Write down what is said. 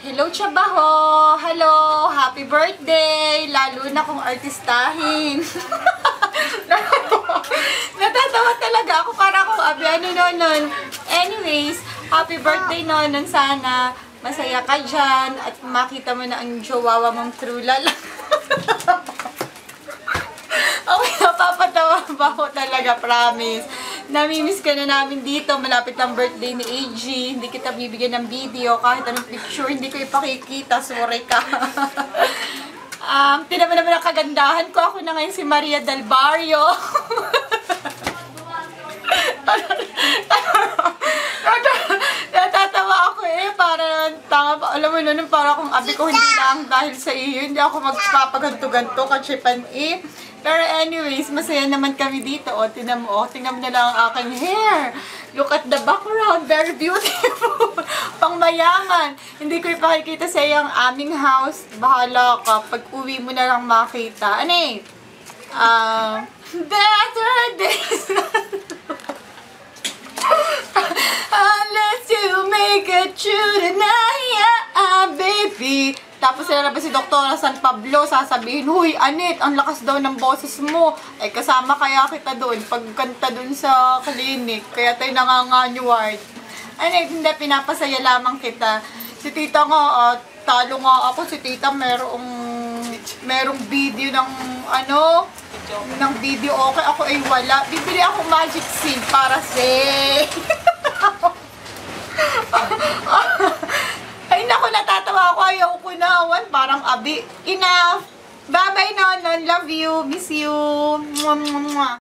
Hello, Chabaho! Hello! Happy birthday! Lalo na kung artistahin. Natatawa talaga ako para akong abi nonon. Anyways, happy birthday nonon. Sana masaya ka dyan at makita mo na ang jowawa mong true lala. Okay, napapatawa ba ako talaga, promise. Namimiss ka na namin dito. Malapit ang birthday ni AG. Hindi kita bibigyan ng video. Kahit anong picture, hindi ko ipakikita. Sorry ka. Tinaman naman ang kagandahan ko. Ako na ngayon si Maria del Barrio. Natatawa ako para tanga. Alam mo nun, para kung abi ko hindi lang dahil sa iyo. Hindi ako magpapaganto-ganto kachipan Pero anyways, masaya naman kami dito. O, tingnan mo na lang ang aking hair. Look at the background. Very beautiful. Pang mayaman. Hindi ko ipakikita sa iyo ang aming house. Bahala ka. Pag uwi mo na lang makita. Ano eh? Better days. Unless you make it true tonight, baby. Tapos lalabas si Doktora San Pablo, sasabihin, "Huy, Anet, ang lakas daw ng boses mo." Ay, kasama kaya kita doon, pagkanta doon sa clinic. Kaya tayo nanganganyuward. Anet, hindi, pinapasaya lamang kita. Si tita nga, talo nga ako. Si tita merong video ng, ng video okay. Ako ay wala. Bibili ako magic seed para sa... Ay, naku, natatawa ako. Ayaw ko na. Parang abi. Enough. Bye-bye, Nonon. Love you. Miss you. Mwah, mwah, mwah.